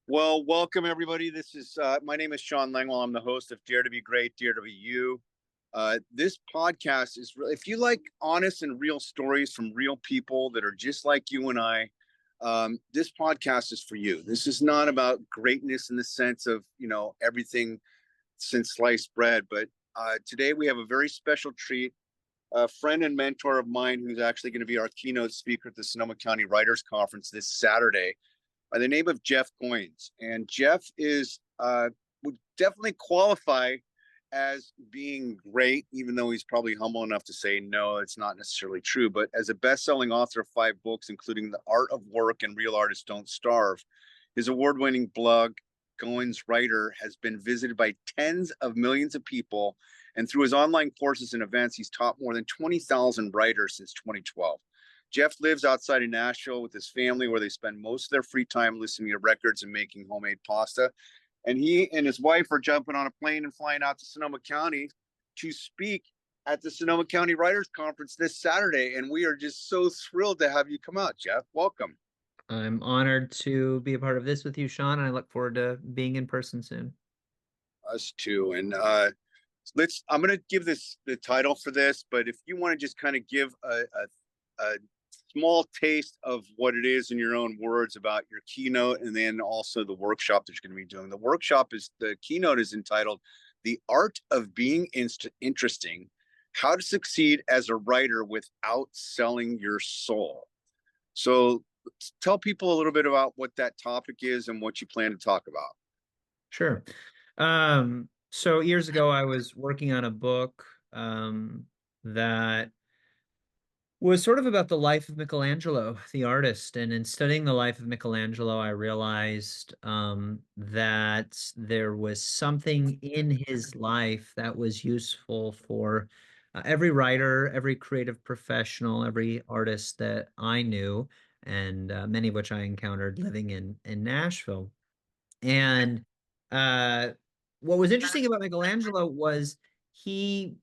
Well, welcome everybody. This is my name is Sean Langwell. I'm the host of Dare to Be Great, Dare to Be You. This podcast is really, if you like honest and real stories from real people that are just like you and I, this podcast is for you. This is not about greatness in the sense of everything since sliced bread, but today we have a very special treat. A friend and mentor of mine who's actually going to be our keynote speaker at the Sonoma County Writers Conference this Saturday by the name of Jeff Goins. And Jeff would definitely qualify as being great, even though he's probably humble enough to say, no, it's not necessarily true. But as a best-selling author of 5 books, including The Art of Work and Real Artists Don't Starve, his award-winning blog, Goins Writer, has been visited by tens of millions of people. And through his online courses and events, he's taught more than 20,000 writers since 2012. Jeff lives outside of Nashville with his family, where they spend most of their free time listening to records and making homemade pasta. And he and his wife are jumping on a plane and flying out to Sonoma County to speak at the Sonoma County Writers Conference this Saturday. And we are just so thrilled to have you come out, Jeff. Welcome. I'm honored to be a part of this with you, Sean, and I look forward to being in person soon. Us too. And I'm going to give this the title for this, but if you want to just kind of give a small taste of what it is in your own words about your keynote, and then also the workshop that you're going to be doing. The keynote is entitled "The Art of Being Interesting: How to Succeed as a Writer Without Selling Your Soul." So tell people a little bit about what that topic is and what you plan to talk about. Sure. So years ago, I was working on a book that was sort of about the life of Michelangelo, the artist. And in studying the life of Michelangelo, I realized that there was something in his life that was useful for every writer, every creative professional, every artist that I knew, and many of which I encountered living in Nashville. And uh, what was interesting about Michelangelo was he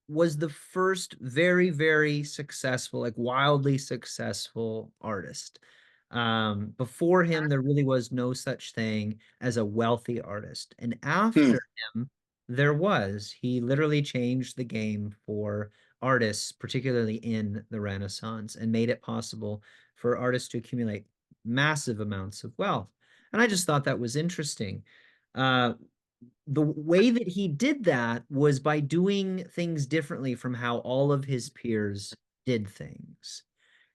was the first very, very successful, like wildly successful artist. Before him, there really was no such thing as a wealthy artist. And Hmm. after him, there was. He literally changed the game for artists, particularly in the Renaissance, and made it possible for artists to accumulate massive amounts of wealth. And I just thought that was interesting. Uh, the way that he did that was by doing things differently from how all of his peers did things.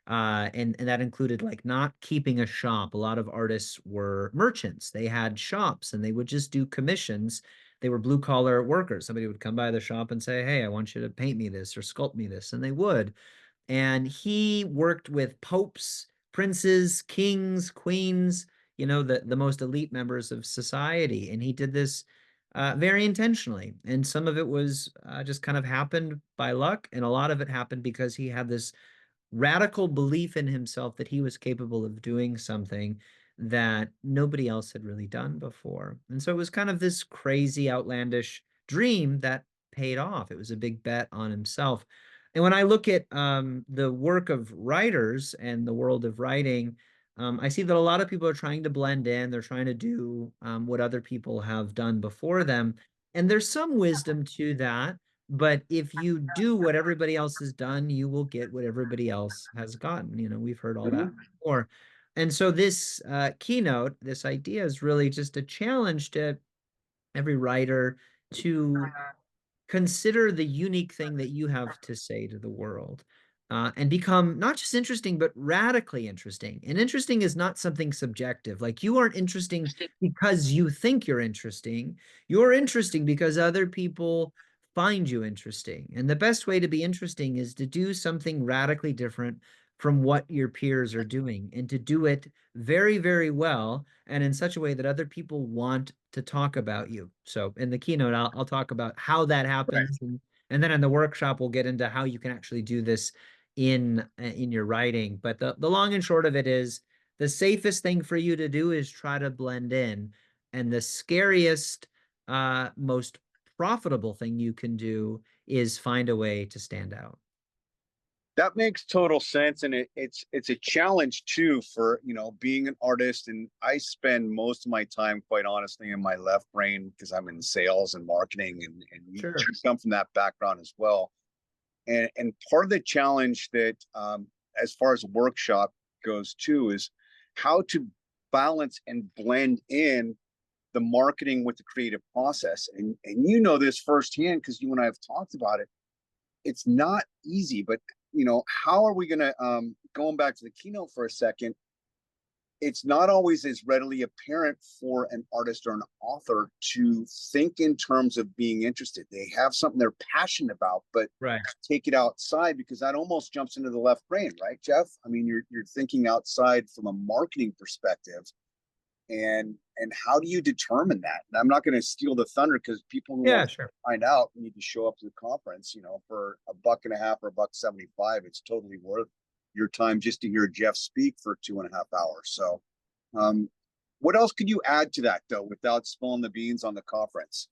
And that included like not keeping a shop. A lot of artists were merchants. They had shops and they would just do commissions. They were blue collar workers. Somebody would come by the shop and say, "Hey, I want you to paint me this or sculpt me this." And they would. And he worked with popes, princes, kings, queens, the most elite members of society. And he did this very intentionally. And some of it was just kind of happened by luck, and a lot of it happened because he had this radical belief in himself that he was capable of doing something that nobody else had really done before. And so it was kind of this crazy, outlandish dream that paid off. It was a big bet on himself. And when I look at the work of writers and the world of writing, I see that a lot of people are trying to blend in. They're trying to do what other people have done before them. And there's some wisdom to that. But if you do what everybody else has done, you will get what everybody else has gotten. We've heard all that Mhm. before. And so this keynote, this idea is really just a challenge to every writer to consider the unique thing that you have to say to the world, and become not just interesting, but radically interesting. And interesting is not something subjective. Like you aren't interesting because you think you're interesting. You're interesting because other people find you interesting. And the best way to be interesting is to do something radically different from what your peers are doing and to do it very, very well and in such a way that other people want to talk about you. So in the keynote, I'll talk about how that Right. happens, and then in the workshop, we'll get into how you can actually do this in your writing. But the long and short of it is the safest thing for you to do is try to blend in, and the scariest, most profitable thing you can do is find a way to stand out. That makes total sense, and it's a challenge too for being an artist. And I spend most of my time, quite honestly, in my left brain because I'm in sales and marketing, and you Sure. come from that background as well. And part of the challenge that, as far as a workshop goes too, is how to balance and blend in the marketing with the creative process. And you know this firsthand because you and I have talked about it. It's not easy, but how are we going to, going back to the keynote for a second, it's not always as readily apparent for an artist or an author to think in terms of being interested. They have something they're passionate about, but Right. take it outside, because that almost jumps into the left brain, right, Jeff? I mean, you're thinking outside from a marketing perspective, and how do you determine that? And I'm not going to steal the thunder, because people who Yeah, want to sure. find out need to show up to the conference. For $1.50 or $1.75, it's totally worth your time just to hear Jeff speak for 2.5 hours. So, um, what else could you add to that, though, without spilling the beans on the conference?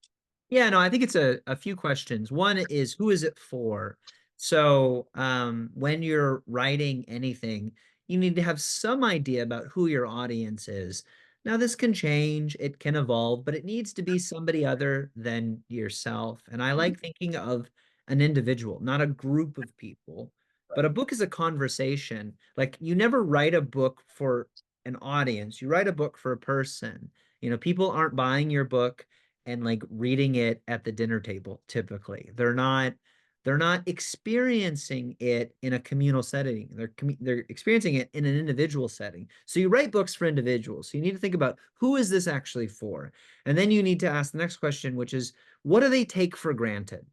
Yeah, no, I think it's a few questions. One is, who is it for? So, when you're writing anything, you need to have some idea about who your audience is. Now, this can change, it can evolve, but it needs to be somebody other than yourself. And I like thinking of an individual, not a group of people, but Right. a book is a conversation. Like, you never write a book for an audience, you write a book for a person. People aren't buying your book and like reading it at the dinner table typically. They're not experiencing it in a communal setting. They're experiencing it in an individual setting. So you write books for individuals. So you need to think about, who is this actually for? And then you need to ask the next question, which is, what do they take for granted?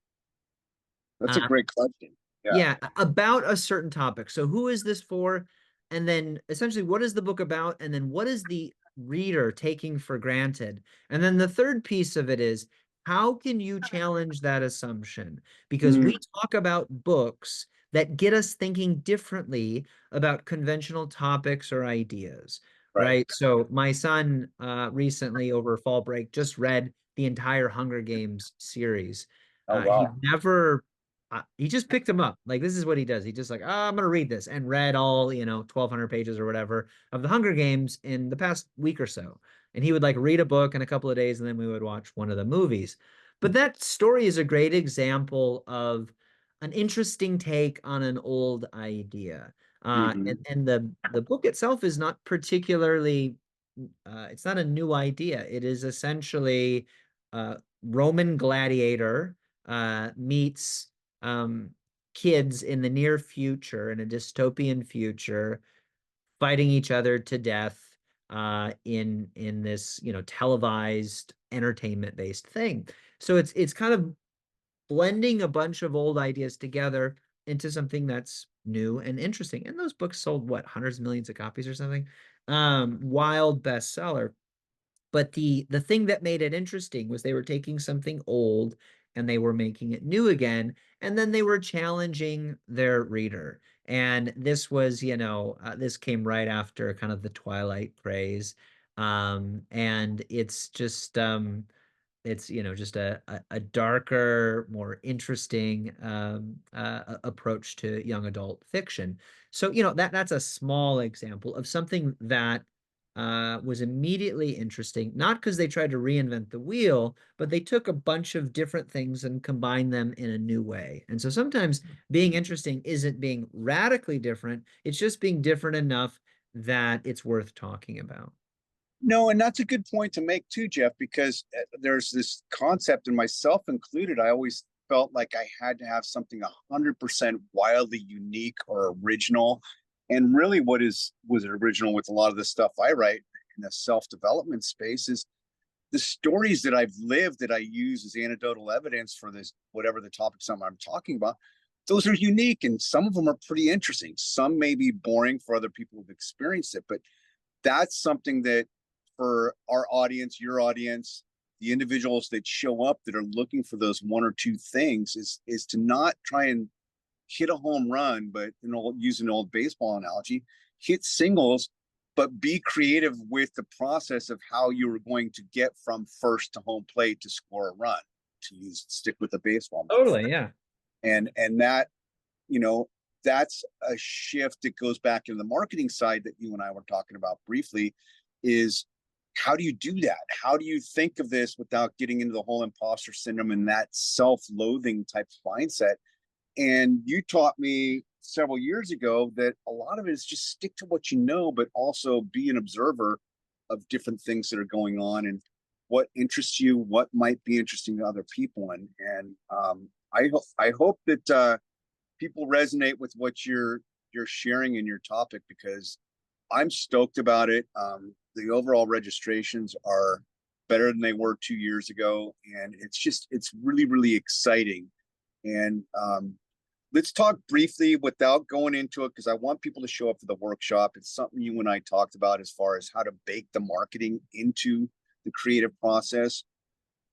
That's a Uh, great question. Yeah. yeah, about a certain topic. So who is this for? And then essentially, what is the book about? And then what is the reader taking for granted? And then the third piece of it is, how can you challenge that assumption? Because Mm, we talk about books that get us thinking differently about conventional topics or ideas, right. right? So my son recently over fall break just read the entire Hunger Games series. Oh, He wow. never he just picked them up. Like, this is what he does. He just like, I'm gonna read this, and read all 1,200 pages or whatever of the Hunger Games in the past week or so. And he would like read a book in a couple of days, and then we would watch one of the movies. But that story is a great example of an interesting take on an old idea. And, Hmm. and the book itself is not particularly it's not a new idea. It is essentially Roman gladiator meets um, kids in the near future, in a dystopian future, fighting each other to death in this televised entertainment based thing. So it's kind of blending a bunch of old ideas together into something that's new and interesting. And those books sold what, hundreds of millions of copies or something. Wild bestseller. But the thing that made it interesting was they were taking something old and they were making it new again, and then they were challenging their reader. And this was, this came right after kind of the Twilight craze. And it's just a darker, more interesting approach to young adult fiction. So that's a small example of something that was immediately interesting, not because they tried to reinvent the wheel, but they took a bunch of different things and combined them in a new way. And so sometimes being interesting isn't being radically different, it's just being different enough that it's worth talking about. No, and that's a good point to make too, Jeff, because there's this concept, and myself included, I always felt like I had to have something 100% wildly unique or original. And really, what was it original with a lot of the stuff I write in the self-development space is the stories that I've lived that I use as anecdotal evidence for this, whatever the topic I'm talking about. Those are unique, and some of them are pretty interesting. Some may be boring for other people who've experienced it, but that's something that, for our audience, your audience, the individuals that show up that are looking for those one or two things, is to not try and hit a home run, but use an old baseball analogy, hit singles, but be creative with the process of how you were going to get from first to home plate to score a run, to stick with the baseball metaphor. Totally, yeah. And that, you know, that's a shift that goes back into the marketing side that you and I were talking about briefly. Is how do you do that? How do you think of this without getting into the whole imposter syndrome and that self-loathing type of mindset? And you taught me several years ago that a lot of it is just stick to what you know, but also be an observer of different things that are going on and what interests you, what might be interesting to other people. I hope that people resonate with what you're sharing in your topic, because I'm stoked about it. The overall registrations are better than they were 2 years ago, and it's really really exciting. And let's talk briefly without going into it, because I want people to show up for the workshop. It's something you and I talked about as far as how to bake the marketing into the creative process.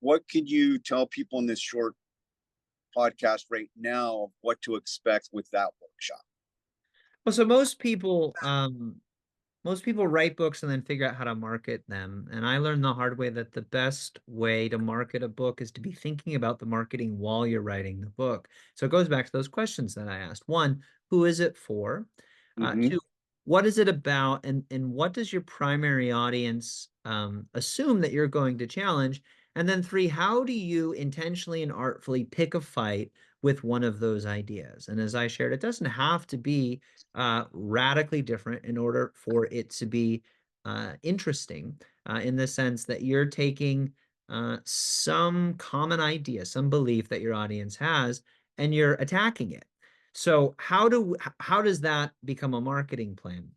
What can you tell people in this short podcast right now of what to expect with that workshop? Well, so most people write books and then figure out how to market them. And I learned the hard way that the best way to market a book is to be thinking about the marketing while you're writing the book. So it goes back to those questions that I asked. One, who is it for? Mm-hmm. Two, what is it about? And what does your primary audience assume that you're going to challenge? And then three, how do you intentionally and artfully pick a fight with one of those ideas? And as I shared, it doesn't have to be radically different in order for it to be interesting, in the sense that you're taking some common idea, some belief that your audience has, and you're attacking it. So how does that become a marketing plan?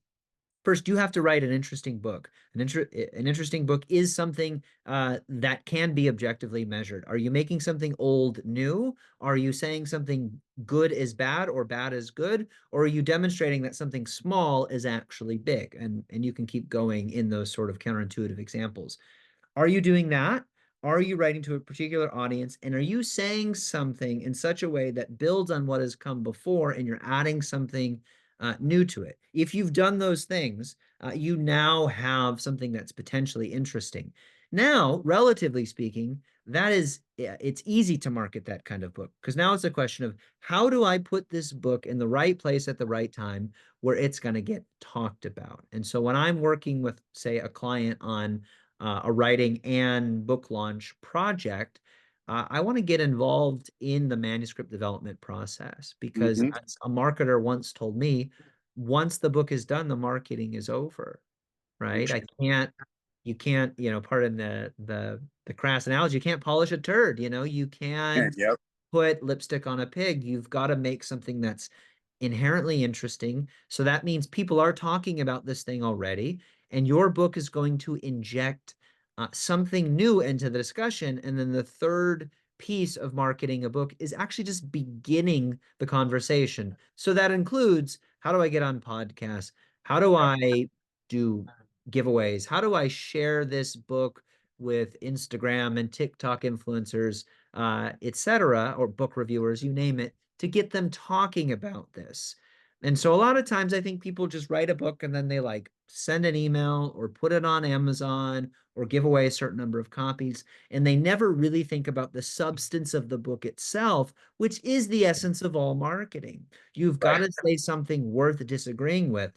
First, you have to write an interesting book. An interesting book is something that can be objectively measured. Are you making something old new? Are you saying something good is bad or bad is good? Or are you demonstrating that something small is actually big? And you can keep going in those sort of counterintuitive examples. Are you doing that? Are you writing to a particular audience? And are you saying something in such a way that builds on what has come before and you're adding something new to it? If you've done those things, you now have something that's potentially interesting. Now, relatively speaking, it's easy to market that kind of book, because now it's a question of how do I put this book in the right place at the right time where it's going to get talked about? And so when I'm working with, say, a client on a writing and book launch project, I want to get involved in the manuscript development process, because Mm-hmm. as a marketer once told me, once the book is done, the marketing is over, right? You can't, pardon the crass analogy, you can't polish a turd, you can't Yep. put lipstick on a pig. You've got to make something that's inherently interesting. So that means people are talking about this thing already, and your book is going to inject something new into the discussion. And then the third piece of marketing a book is actually just beginning the conversation. So that includes, how do I get on podcasts? How do I do giveaways? How do I share this book with Instagram and TikTok influencers, etc., or book reviewers, you name it, to get them talking about this? And so a lot of times I think people just write a book and then they like send an email or put it on Amazon or give away a certain number of copies. And they never really think about the substance of the book itself, which is the essence of all marketing. You've got Right. to say something worth disagreeing with.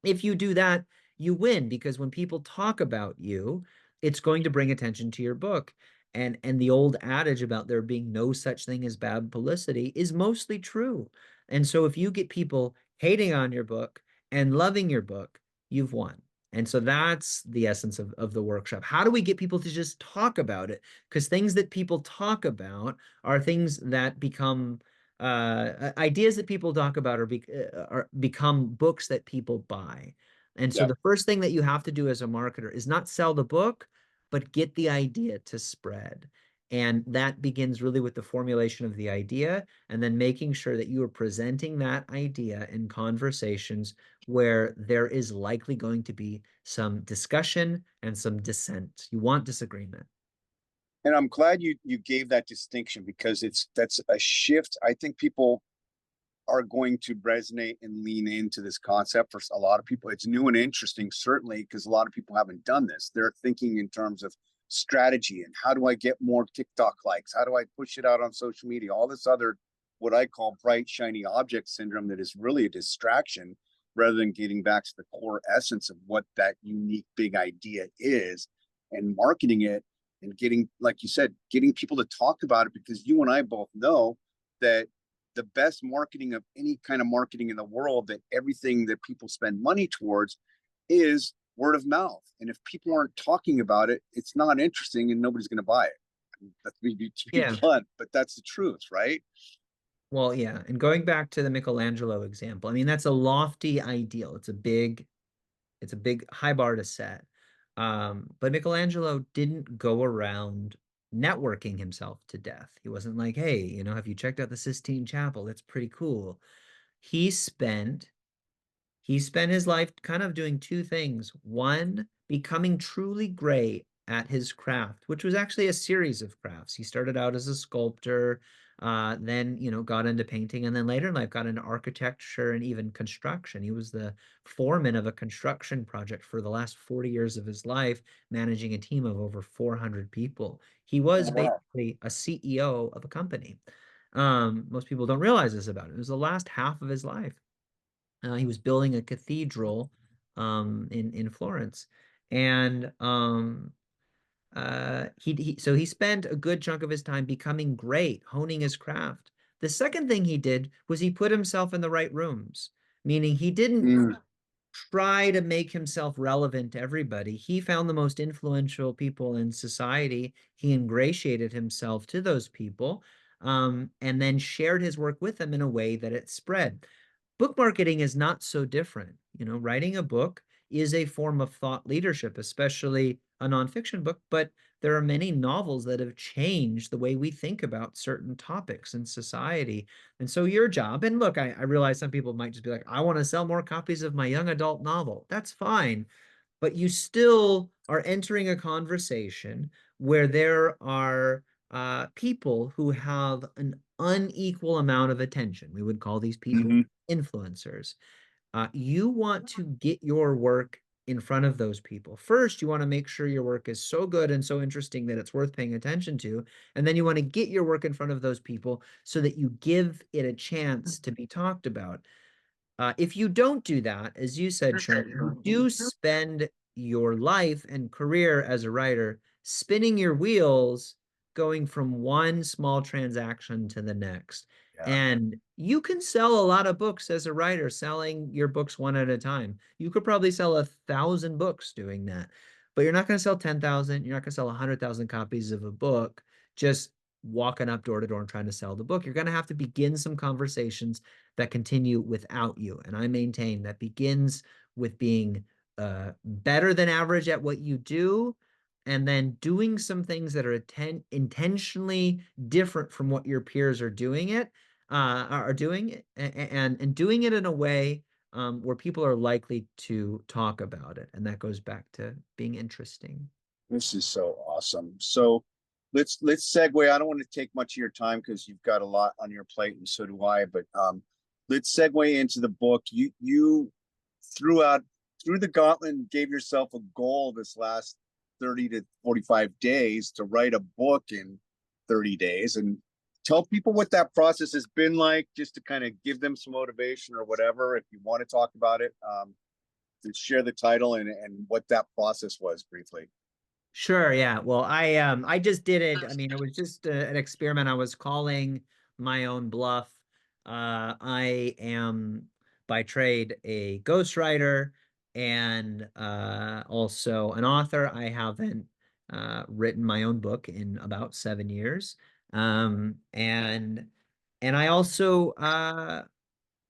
If you do that, you win, because when people talk about you, it's going to bring attention to your book. And the old adage about there being no such thing as bad publicity is mostly true. And so if you get people hating on your book and loving your book, you've won. And so that's the essence of the workshop. How do we get people to just talk about it? Because things that people talk about are things that become ideas that people talk about are become books that people buy. And so Yep. the first thing that you have to do as a marketer is not sell the book, but get the idea to spread. And that begins really with the formulation of the idea, and then making sure that you are presenting that idea in conversations where there is likely going to be some discussion and some dissent. You want disagreement. And I'm glad you gave that distinction, because that's a shift. I think people are going to resonate and lean into this concept. For a lot of people, it's new and interesting, certainly, because a lot of people haven't done this. They're thinking in terms of strategy and how do I get more TikTok likes? How do I push it out on social media? All this other what I call bright, shiny object syndrome that is really a distraction rather than getting back to the core essence of what that unique big idea is and marketing it and getting, like you said, getting people to talk about it, because you and I both know that the best marketing of any kind of marketing in the world, that everything that people spend money towards is word of mouth. And if people aren't talking about it, it's not interesting and nobody's going to buy it. That's maybe to be Yeah. blunt, but that's the truth, right? Well, yeah. And going back to the Michelangelo example, I mean, that's a lofty ideal. It's a big high bar to set. But Michelangelo didn't go around networking himself to death. He wasn't like, hey, have you checked out the Sistine Chapel? It's pretty cool. He spent he spent his life kind of doing two things. One, becoming truly great at his craft, which was actually a series of crafts. He started out as a sculptor, then, got into painting, and then later in life got into architecture and even construction. He was the foreman of a construction project for the last 40 years of his life, managing a team of over 400 people. He was Wow. basically a CEO of a company. Most people don't realize this about him. It was the last half of his life. He was building a cathedral in Florence, and so he spent a good chunk of his time becoming great, honing his craft. The second thing he did was he put himself in the right rooms, meaning he didn't Mm. try to make himself relevant to everybody. He found the most influential people in society. He ingratiated himself to those people, and then shared his work with them in a way that it spread. Book marketing is not so different. Writing a book is a form of thought leadership, especially a nonfiction book, but there are many novels that have changed the way we think about certain topics in society. And so your job, and look, I realize some people might just be like, I want to sell more copies of my young adult novel. That's fine. But you still are entering a conversation where there are people who have an unequal amount of attention. We would call these people Hmm. influencers. You want to get your work in front of those people. First, you want to make sure your work is so good and so interesting that it's worth paying attention to. And then you want to get your work in front of those people so that you give it a chance to be talked about. If you don't do that, as you said, Sean, you do spend your life and career as a writer spinning your wheels, going from one small transaction to the next. Yeah. And you can sell a lot of books as a writer, selling your books one at a time. You could probably sell 1,000 books doing that, but you're not going to sell 10,000. You're not going to sell 100,000 copies of a book just walking up door to door and trying to sell the book. You're going to have to begin some conversations that continue without you. And I maintain that begins with being better than average at what you do, and then doing some things that are intentionally different from what your peers are doing it, and doing it in a way where people are likely to talk about it. And that goes back to being interesting. This is so awesome. So let's segue. I don't want to take much of your time because you've got a lot on your plate, and so do I. But let's segue into the book. You threw out through the gauntlet and gave yourself a goal this last 30 to 45 days to write a book in 30 days. And tell people what that process has been like, just to kind of give them some motivation or whatever. If you want to talk about it, to share the title and what that process was briefly. Sure, yeah. Well, I just did it. I mean, it was just an experiment. I was calling my own bluff. I am by trade a ghostwriter and also an author. I haven't written my own book in about 7 years. And I also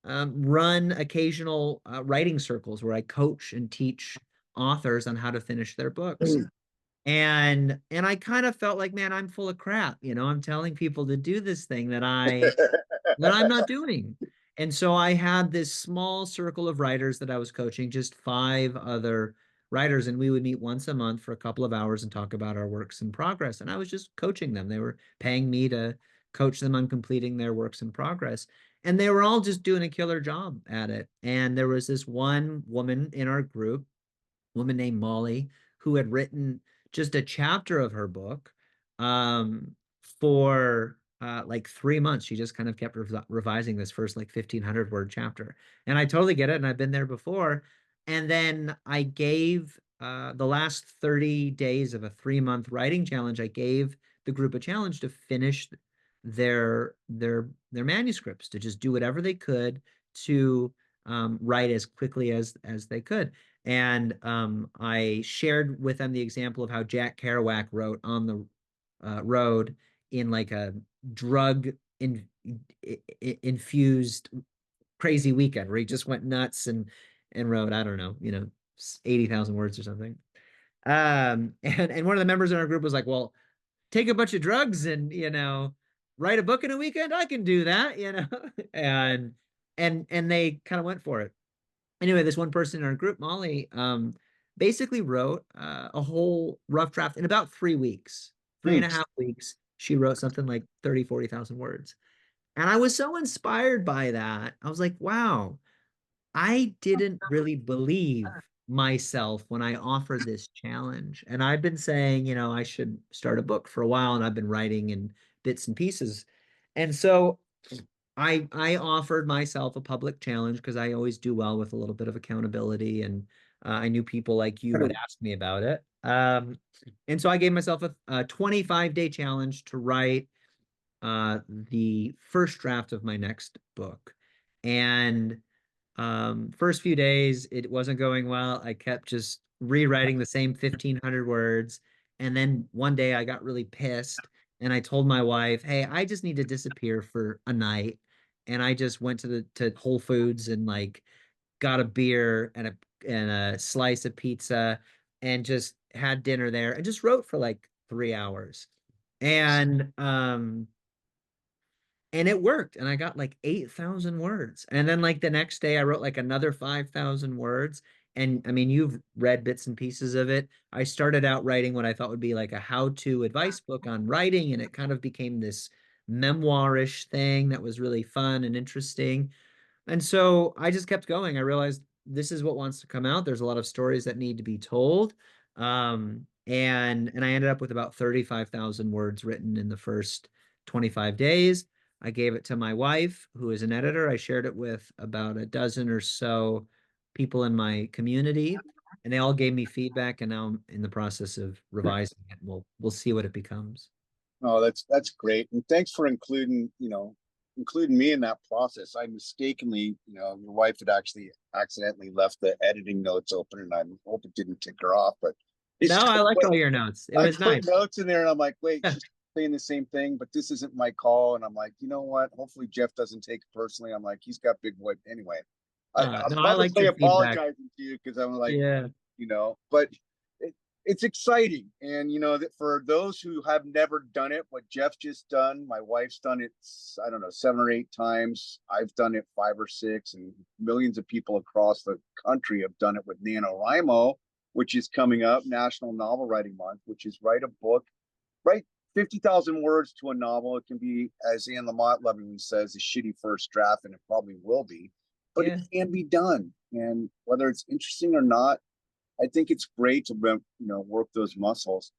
run occasional writing circles where I coach and teach authors on how to finish their books. And I kind of felt like, man, I'm full of crap. I'm telling people to do this thing that I'm not doing. And so I had this small circle of writers that I was coaching, just 5 other writers, and we would meet once a month for a couple of hours and talk about our works in progress. And I was just coaching them. They were paying me to coach them on completing their works in progress. And they were all just doing a killer job at it. And there was this one woman in our group, woman named Molly, who had written just a chapter of her book um, for like 3 months. She just kind of kept revising this first like 1,500 word chapter. And I totally get it. And I've been there before. And then I gave the last 30 days of a 3 month writing challenge, I gave the group a challenge to finish their manuscripts, to just do whatever they could to write as quickly as they could. And I shared with them the example of how Jack Kerouac wrote on the road in like a drug infused crazy weekend where he just went nuts and wrote, I don't know, 80,000 words or something. And one of the members in our group was like, well, take a bunch of drugs and, write a book in a weekend. I can do that, and they kind of went for it. Anyway, this one person in our group, Molly, basically wrote a whole rough draft in about 3 weeks, three Hmm. and a half weeks. She wrote something like 30, 40,000 words. And I was so inspired by that. I was like, wow, I didn't really believe myself when I offered this challenge. And I've been saying, I should start a book for a while, and I've been writing in bits and pieces. And so I offered myself a public challenge because I always do well with a little bit of accountability, and I knew people like you would ask me about it. And so I gave myself a 25-day challenge to write the first draft of my next book. And first few days, it wasn't going well. I kept just rewriting the same 1,500 words. And then one day I got really pissed and I told my wife, hey, I just need to disappear for a night. And I just went to Whole Foods and like got a beer and a slice of pizza and just had dinner there and just wrote for like 3 hours. And and it worked, and I got like 8,000 words. And then like the next day I wrote like another 5,000 words. And I mean, you've read bits and pieces of it. I started out writing what I thought would be like a how-to advice book on writing, and it kind of became this memoirish thing that was really fun and interesting. And so I just kept going. I realized this is what wants to come out. There's a lot of stories that need to be told. And I ended up with about 35,000 words written in the first 25 days. I gave it to my wife, who is an editor. I shared it with about a dozen or so people in my community, and they all gave me feedback. And now I'm in the process of revising it. We'll see what it becomes. Oh, that's great. And thanks for including me in that process. I mistakenly, your wife had actually accidentally left the editing notes open, and I hope it didn't tick her off, but it's No, just I liked all your notes. It I was put nice. notes in there and I'm like, wait, she's saying the same thing, but this isn't my call. And I'm like, you know what? Hopefully Jeff doesn't take it personally. I'm like, he's got big boy anyway. I'm No, I liked publicly your feedback. apologizing to you because I'm like, Yeah. but it's exciting. And that for those who have never done it, what Jeff just done, my wife's done it, I don't know, 7 or 8 times. I've done it 5 or 6, and millions of people across the country have done it with NaNoWriMo, which is coming up, National Novel Writing Month, which is write a book, write 50,000 words to a novel. It can be, as Anne Lamott lovingly says, a shitty first draft, and it probably will be, but it Yeah. can be done. And whether it's interesting or not, I think it's great to work those muscles.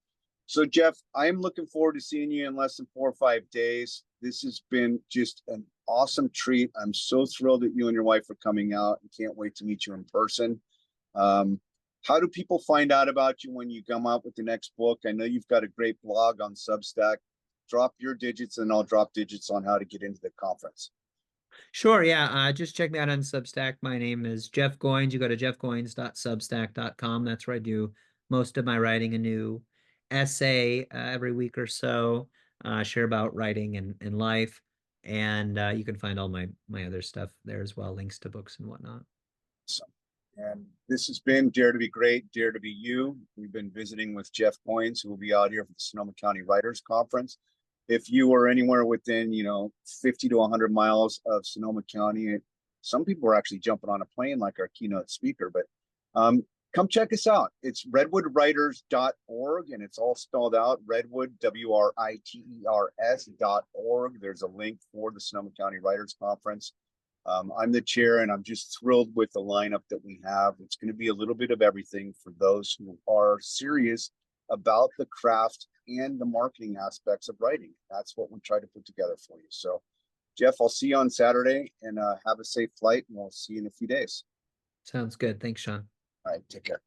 So Jeff, I'm looking forward to seeing you in less than 4 or 5 days. This has been just an awesome treat. I'm so thrilled that you and your wife are coming out, and can't wait to meet you in person. Um, how do people find out about you when you come out with the next book? I know you've got a great blog on Substack. Drop your digits and I'll drop digits on how to get into the conference. Sure, yeah. Just check me out on Substack. My name is Jeff Goins. You go to jeffgoins.substack.com. That's where I do most of my writing, a new essay every week or so, share about writing and life. And you can find all my other stuff there as well, links to books and whatnot. So, and this has been Dare to Be Great, Dare to Be You. We've been visiting with Jeff Goins, who will be out here for the Sonoma County Writers Conference. If you are anywhere within, 50 to 100 miles of Sonoma County, some people are actually jumping on a plane like our keynote speaker, but come check us out. It's redwoodwriters.org, and it's all spelled out, Redwood, WRITERS.org. There's a link for the Sonoma County Writers Conference. I'm the chair, and I'm just thrilled with the lineup that we have. It's going to be a little bit of everything for those who are serious about the craft and the marketing aspects of writing. That's what we try to put together for you. So, Jeff, I'll see you on Saturday, and have a safe flight, and we'll see you in a few days. Sounds good. Thanks, Sean. All right, take care.